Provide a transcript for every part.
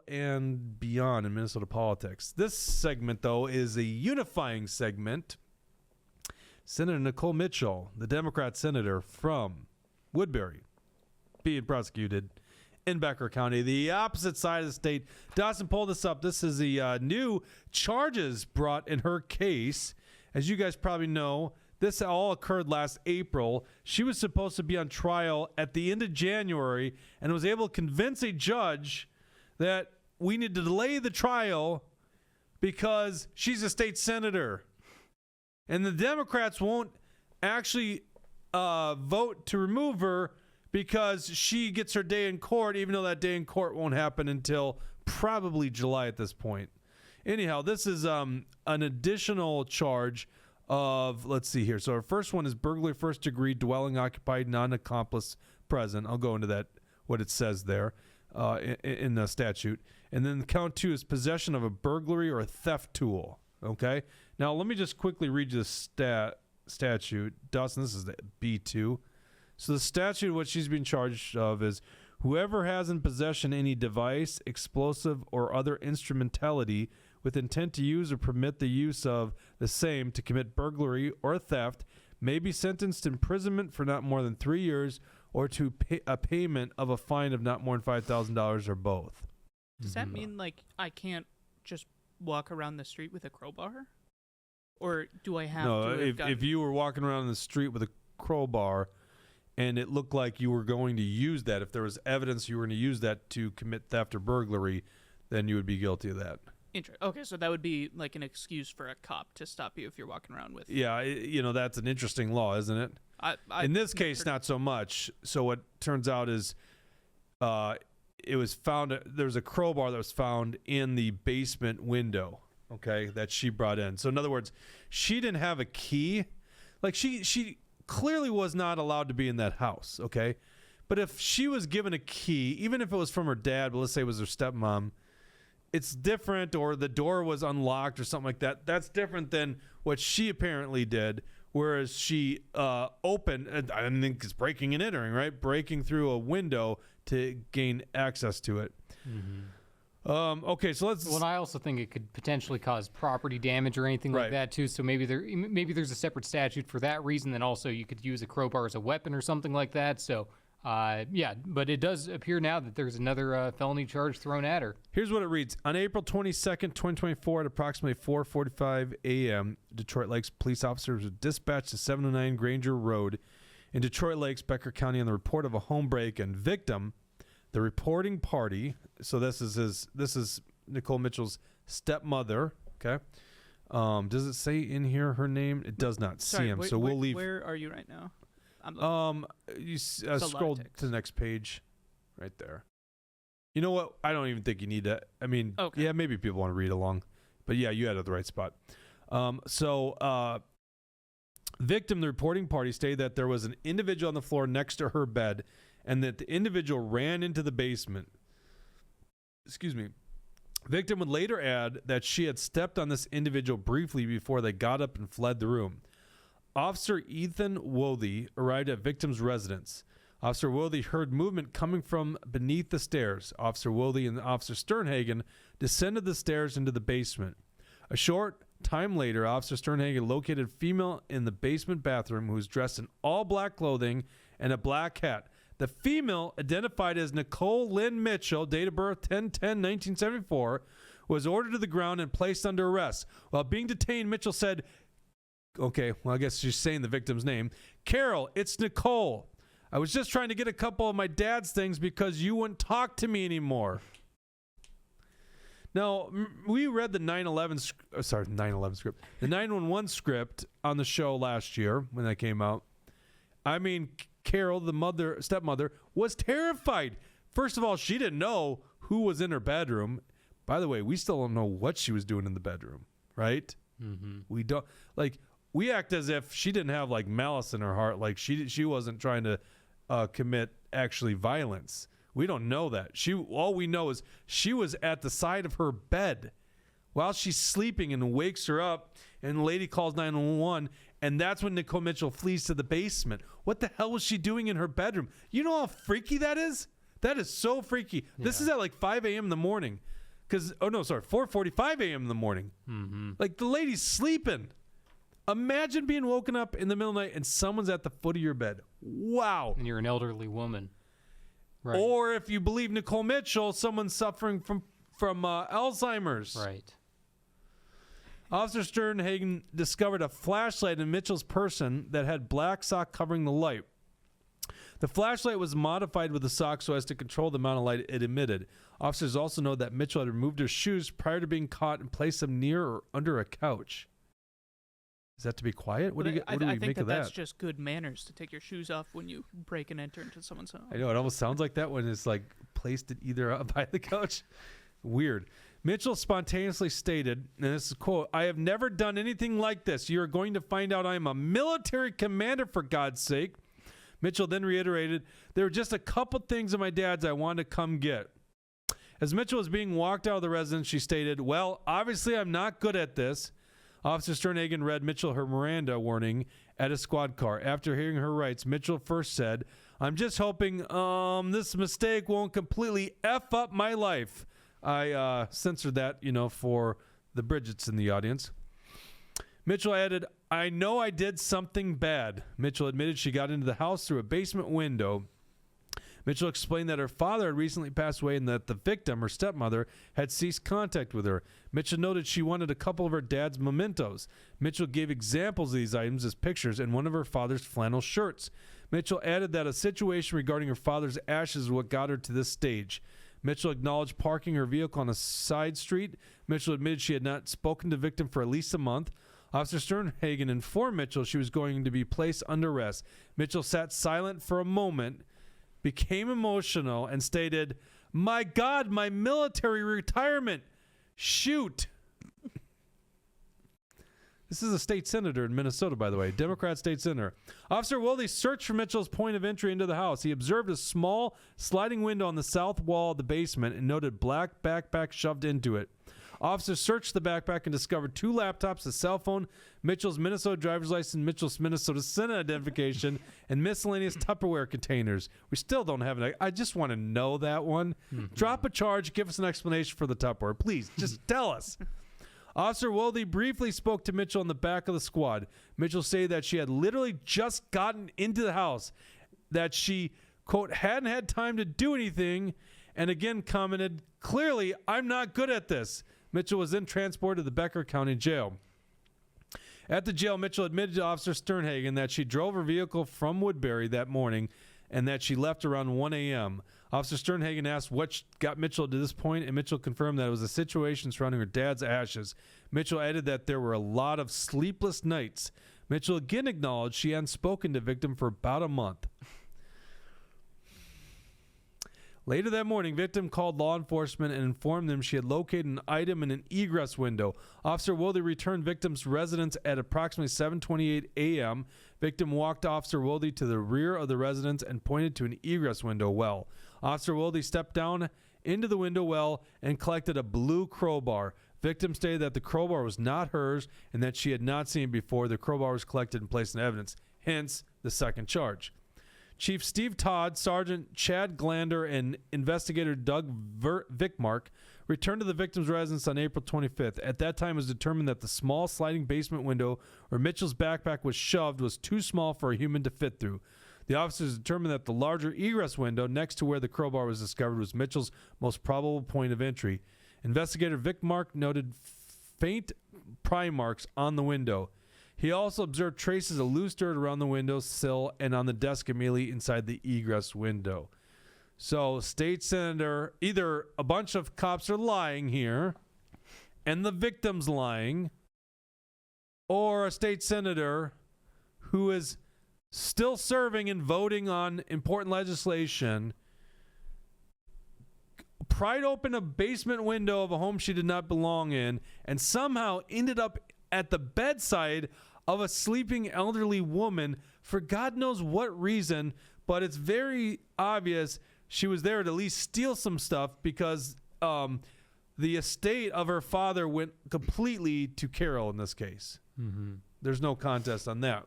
and beyond in Minnesota politics. This segment, though, is a unifying segment. Senator Nicole Mitchell, the Democrat senator from Woodbury, being prosecuted in Becker County, the opposite side of the state. Dawson, pull this up. This is the new charges brought in her case. As you guys probably know, this all occurred last April. She was supposed to be on trial at the end of January and was able to convince a judge that we need to delay the trial because she's a state senator. And the Democrats won't actually vote to remove her because she gets her day in court, even though that day in court won't happen until probably July at this point. Anyhow, this is an additional charge of, let's see here. So our first one is burglary, first degree, dwelling occupied, non-accomplice present. I'll go into that, what it says there in the statute. And then count 2 is possession of a burglary or a theft tool. Okay? Now, let me just quickly read you the statute. Dawson, this is the B2. So the statute, what she's being charged of is whoever has in possession any device, explosive, or other instrumentality with intent to use or permit the use of the same to commit burglary or theft may be sentenced to imprisonment for not more than 3 years or to pay a payment of a fine of not more than $5,000 or both. Does that mean, like, I can't just walk around the street with a crowbar? Or do I have to? No, if you were walking around the street with a crowbar and it looked like you were going to use that, if there was evidence you were going to use that to commit theft or burglary, then you would be guilty of that. Okay, so that would be like an excuse for a cop to stop you if you're walking around with. Yeah, that's an interesting law, isn't it? In this case, not so much. So what turns out is it was found, there's a crowbar that was found in the basement window, okay, that she brought in. So in other words, she didn't have a key. Like she clearly was not allowed to be in that house, okay? But if she was given a key, even if it was from her dad, but let's say it was her stepmom, it's different, or the door was unlocked or something like that. That's different than what she apparently did, whereas she opened, I think it's breaking and entering, right? Breaking through a window to gain access to it. Mm-hmm. Okay, so let's... Well, and I also think it could potentially cause property damage or anything like that, too. So maybe there's a separate statute for that reason. Then also you could use a crowbar as a weapon or something like that. So... but it does appear now that there's another felony charge thrown at her. Here's what it reads. On April 22nd, 2024, at approximately 4:45 a.m., Detroit Lakes police officers were dispatched to 709 Granger Road in Detroit Lakes, Becker County, on the report of a home break-in. Victim, the reporting party, so this is Nicole Mitchell's stepmother, okay? Does it say in here her name? It does not. Sorry, so we'll leave. Where are you right now? You scroll to the next page, right there. You know what? I don't even think you need to. I mean, yeah, maybe people want to read along, but yeah, you had it at the right spot. Victim, the reporting party, stated that there was an individual on the floor next to her bed, and that the individual ran into the basement. Excuse me. Victim would later add that she had stepped on this individual briefly before they got up and fled the room. Officer Ethan Wothe arrived at victim's residence. Officer Wothe heard movement coming from beneath the stairs. Officer Wothe and Officer Sternhagen descended the stairs into the basement. A short time later, Officer Sternhagen located a female in the basement bathroom who was dressed in all black clothing and a black hat. The female, identified as Nicole Lynn Mitchell, date of birth 10/10/1974, was ordered to the ground and placed under arrest. While being detained, Mitchell said, okay, well, I guess she's saying the victim's name. Carol, it's Nicole. I was just trying to get a couple of my dad's things because you wouldn't talk to me anymore. Now, we read the 911 script, the 911 script on the show last year when that came out. I mean, Carol, the stepmother, was terrified. First of all, she didn't know who was in her bedroom. By the way, we still don't know what she was doing in the bedroom, right? Mm-hmm. We don't, like... We act as if she didn't have like malice in her heart, like she wasn't trying to commit actually violence. We don't know that. All we know is she was at the side of her bed while she's sleeping and wakes her up, and the lady calls 911, and that's when Nicole Mitchell flees to the basement. What the hell was she doing in her bedroom? You know how freaky that is? That is so freaky. Yeah. This is at like 5 a.m. in the morning. because 4:45 a.m. in the morning. Mm-hmm. Like the lady's sleeping. Imagine being woken up in the middle of the night and someone's at the foot of your bed. Wow. And you're an elderly woman. Right. Or if you believe Nicole Mitchell, someone's suffering from Alzheimer's. Right. Officer Sternhagen discovered a flashlight in Mitchell's person that had black sock covering the light. The flashlight was modified with the sock so as to control the amount of light it emitted. Officers also know that Mitchell had removed her shoes prior to being caught and placed them near or under a couch. Is that to be quiet? What do we make of that? That's just good manners to take your shoes off when you break and enter into someone's home. I know, it almost sounds like that when it's like placed it either up by the couch. Weird. Mitchell spontaneously stated, and this is a quote, "I have never done anything like this. You are going to find out I am a military commander, for God's sake." Mitchell then reiterated, "There were just a couple things of my dad's I wanted to come get." As Mitchell was being walked out of the residence, she stated, "Well, obviously I'm not good at this." Officer Sternhagen read Mitchell her Miranda warning at a squad car. After hearing her rights, Mitchell first said, "I'm just hoping this mistake won't completely F up my life." I censored that, for the Bridgets in the audience. Mitchell added, "I know I did something bad." Mitchell admitted she got into the house through a basement window. Mitchell explained that her father had recently passed away and that the victim, her stepmother, had ceased contact with her. Mitchell noted she wanted a couple of her dad's mementos. Mitchell gave examples of these items as pictures in one of her father's flannel shirts. Mitchell added that a situation regarding her father's ashes is what got her to this stage. Mitchell acknowledged parking her vehicle on a side street. Mitchell admitted she had not spoken to the victim for at least a month. Officer Sternhagen informed Mitchell she was going to be placed under arrest. Mitchell sat silent for a moment, became emotional, and stated, "My God, my military retirement. Shoot." This is a state senator in Minnesota, by the way, Democrat state senator. Officer Wilde searched for Mitchell's point of entry into the house. He observed a small sliding window on the south wall of the basement and noted black backpack shoved into it. Officers searched the backpack and discovered 2 laptops, a cell phone, Mitchell's Minnesota driver's license, Mitchell's Minnesota Senate identification, and miscellaneous Tupperware containers. We still don't have it. I just want to know that one. Drop a charge. Give us an explanation for the Tupperware. Please, just tell us. Officer Wilde briefly spoke to Mitchell in the back of the squad. Mitchell stated that she had literally just gotten into the house, that she, quote, hadn't had time to do anything, and again commented, "Clearly, I'm not good at this." Mitchell was then transported to the Becker County Jail. At the jail, Mitchell admitted to Officer Sternhagen that she drove her vehicle from Woodbury that morning and that she left around 1 a.m. Officer Sternhagen asked what got Mitchell to this point, and Mitchell confirmed that it was a situation surrounding her dad's ashes. Mitchell added that there were a lot of sleepless nights. Mitchell again acknowledged she hadn't spoken to the victim for about a month. Later that morning, victim called law enforcement and informed them she had located an item in an egress window. Officer Wilde returned victim's residence at approximately 7:28 a.m. Victim walked Officer Wilde to the rear of the residence and pointed to an egress window well. Officer Wilde stepped down into the window well and collected a blue crowbar. Victim stated that the crowbar was not hers and that she had not seen it before. The crowbar was collected and placed in evidence, hence the second charge. Chief Steve Todd, Sergeant Chad Glander, and Investigator Doug Vickmark returned to the victim's residence on April 25th. At that time, it was determined that the small sliding basement window where Mitchell's backpack was shoved was too small for a human to fit through. The officers determined that the larger egress window next to where the crowbar was discovered was Mitchell's most probable point of entry. Investigator Vickmark noted faint pry marks on the window. He also observed traces of loose dirt around the window sill and on the desk immediately inside the egress window. So, state senator, either a bunch of cops are lying here and the victim's lying, or a state senator who is still serving and voting on important legislation pried open a basement window of a home she did not belong in and somehow ended up at the bedside of a sleeping elderly woman for God knows what reason, but it's very obvious she was there to at least steal some stuff because the estate of her father went completely to Carol in this case. Mm-hmm. There's no contest on that.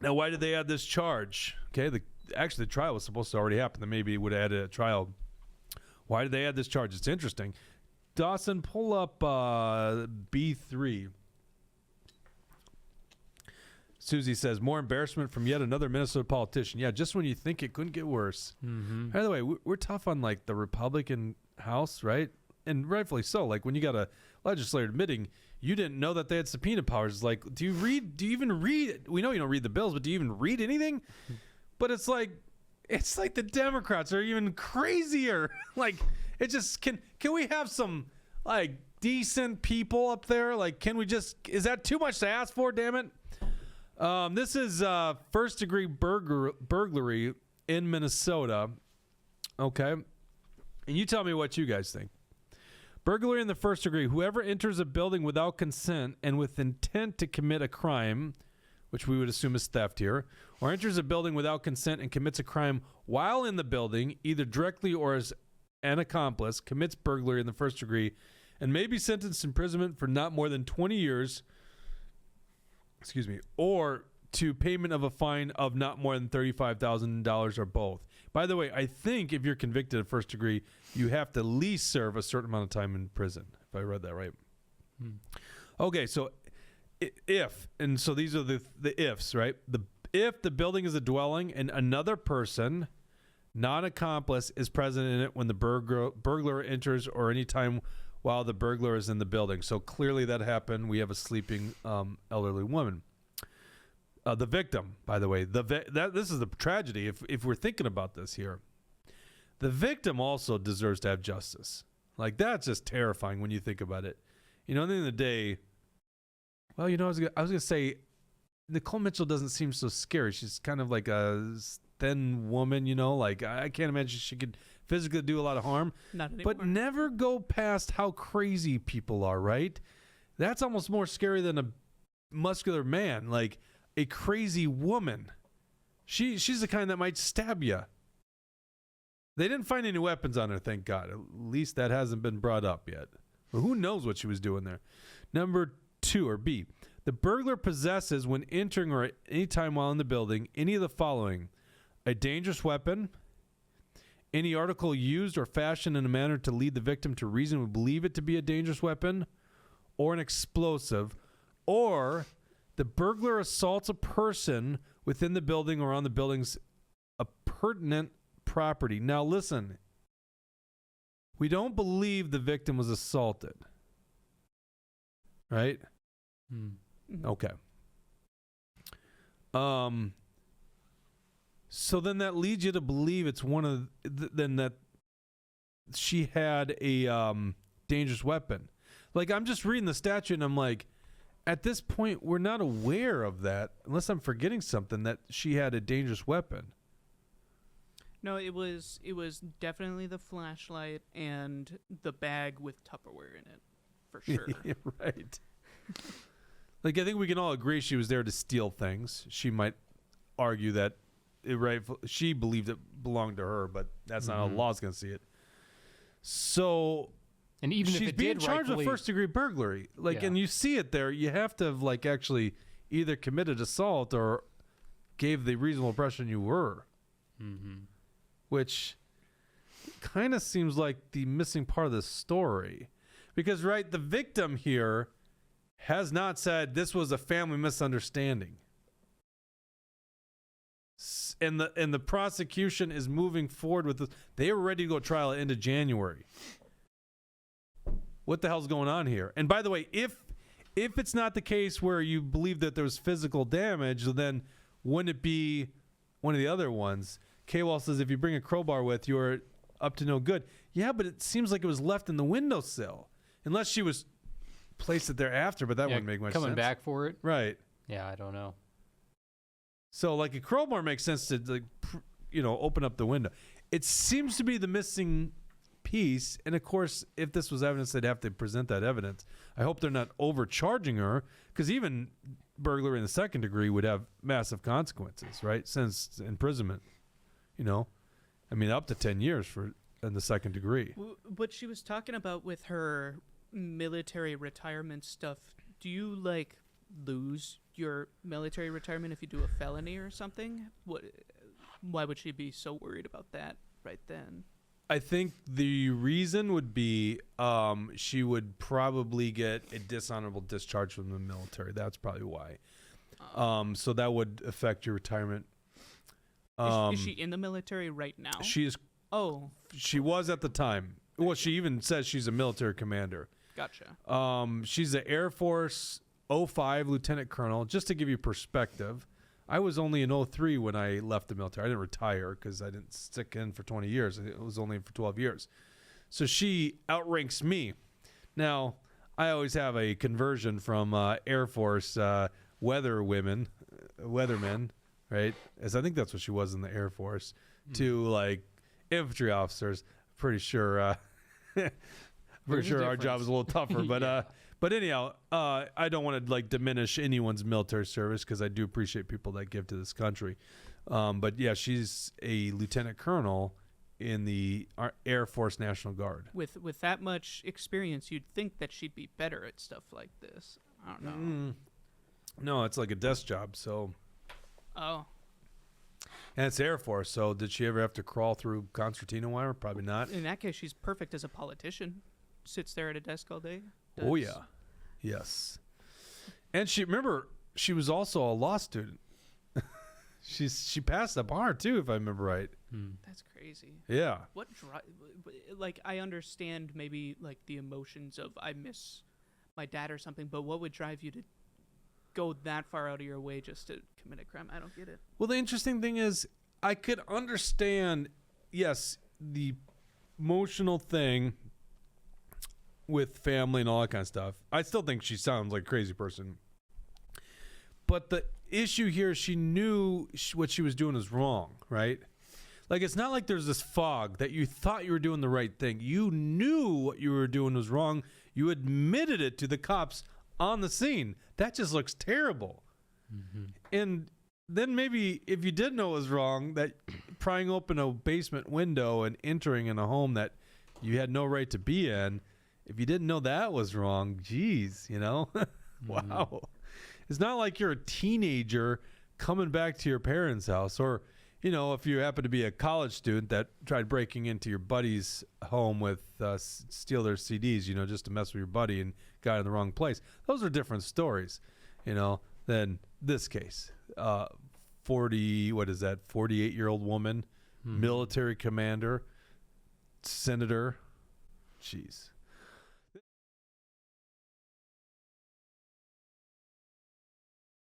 Now, why did they add this charge? Okay, actually the trial was supposed to already happen. Then maybe it would have added a trial. Why did they add this charge? It's interesting. Dawson, pull up B3. Susie says, more embarrassment from yet another Minnesota politician. Yeah, just when you think it couldn't get worse. Mm-hmm. By the way, we're tough on like the Republican House, right? And rightfully so. Like when you got a legislator admitting you didn't know that they had subpoena powers. It's like, do you even read? We know you don't read the bills, but do you even read anything? But it's like the Democrats are even crazier. Like it just can we have some like decent people up there? Like can we just, is that too much to ask for, damn it? This is first degree burglary in Minnesota. Okay. And you tell me what you guys think. Burglary in the first degree. Whoever enters a building without consent and with intent to commit a crime, which we would assume is theft here, or enters a building without consent and commits a crime while in the building, either directly or as an accomplice, commits burglary in the first degree and may be sentenced to imprisonment for not more than 20 years, or to payment of a fine of not more than $35,000 or both. By the way, I think if you're convicted of first degree, you have to at least serve a certain amount of time in prison, if I read that right. Okay, so if, and so these are the ifs, right? If the building is a dwelling and another person, non-accomplice, is present in it when the burglar enters or any time while the burglar is in the building. So clearly that happened. We have a sleeping elderly woman. The victim, by the way, this is the tragedy. If we're thinking about this here, the victim also deserves to have justice. Like that's just terrifying when you think about it. You know, at the end of the day, well, you know, I was gonna say, Nicole Mitchell doesn't seem so scary. She's kind of like a thin woman, you know. Like I can't imagine she could physically do a lot of harm. Not anymore. But never go past how crazy people are, right? That's almost more scary than a muscular man. Like a crazy woman. She's the kind that might stab you. They didn't find any weapons on her, thank God. At least that hasn't been brought up yet. But who knows what she was doing there. Number 2, or B. The burglar possesses, when entering or at any time while in the building, any of the following: a dangerous weapon, any article used or fashioned in a manner to lead the victim to reasonably believe it to be a dangerous weapon, or an explosive, or the burglar assaults a person within the building or on the building's appurtenant property. Now listen, we don't believe the victim was assaulted, right? Okay. So then that leads you to believe it's one of then that she had a dangerous weapon. Like I'm just reading the statute and I'm like, at this point we're not aware of that unless I'm forgetting something, that she had a dangerous weapon. No, it was definitely the flashlight and the bag with Tupperware in it, for sure. Yeah, right. Like I think we can all agree she was there to steal things. She might argue that she believed it belonged to her, but that's not how the law's going to see it. So, and even she's if it being did charged with first-degree burglary, like, and you see it there. You have to have like actually either committed assault or gave the reasonable impression you were, which kind of seems like the missing part of the story, because the victim here has not said this was a family misunderstanding. And the prosecution is moving forward with this. They were ready to go to trial at the end of January. What the hell's going on here? And by the way, if it's not the case where you believe that there was physical damage, then wouldn't it be one of the other ones? K-Wall says if you bring a crowbar with you, you're up to no good. Yeah, but it seems like it was left in the windowsill. Unless she was placed it there after, but that wouldn't make much sense. Coming back for it? Right. Yeah, I don't know. So, like, a crowbar makes sense to, like, open up the window. It seems to be the missing piece. And, of course, if this was evidence, they'd have to present that evidence. I hope they're not overcharging her, because even burglary in the second degree would have massive consequences, right? Since imprisonment, up to 10 years in the second degree. What she was talking about with her military retirement stuff, do you, lose your military retirement if you do a felony or something? Why would she be so worried about that right then? I think the reason would be she would probably get a dishonorable discharge from the military. That's probably why. So that would affect your retirement. Is she in the military right now? She is. Oh, She was at the time. Well, she even says she's a military commander. gotcha. She's an Air Force 05 lieutenant colonel. Just to give you perspective, I was only in 03 when I left the military. I didn't retire because I didn't stick in for 20 years. It was only for 12 years. So she outranks me. Now, I always have a conversion from Air Force weathermen, right? As I think that's what she was in the Air Force, to like infantry officers. Pretty sure our job is a little tougher, but Yeah. But anyhow, I don't want to like diminish anyone's military service because I do appreciate people that give to this country. But yeah, she's a lieutenant colonel in the Air Force National Guard. With that much experience, you'd think that she'd be better at stuff like this. I don't know. No, it's like a desk job. So, Oh, and it's Air Force. So did she ever have to crawl through concertina wire? Probably not. in that case, she's perfect as a politician. Sits there at a desk all day. Oh does- yeah, yes. And she was also a law student. She passed the bar too, if I remember right. That's crazy. Yeah. What like I understand maybe like the emotions of I miss my dad or something, but what would drive you to go that far out of your way just to commit a crime? I don't get it. Well, the interesting thing is, I could understand, yes, the emotional thing with family and all that kind of stuff. I still think she sounds like a crazy person. But the issue here is she knew what she was doing was wrong, right? Like, it's not like there's this fog that you thought you were doing the right thing. You knew what you were doing was wrong. You admitted it to the cops on the scene. That just looks terrible. And then maybe if you did know it was wrong, that prying open a basement window and entering in a home that you had no right to be in, if you didn't know that was wrong, geez, wow. It's not like you're a teenager coming back to your parents' house, or, if you happen to be a college student that tried breaking into your buddy's home with steal their CDs, just to mess with your buddy and got in the wrong place. Those are different stories, than this case. 48-year-old woman, military commander, senator. Jeez.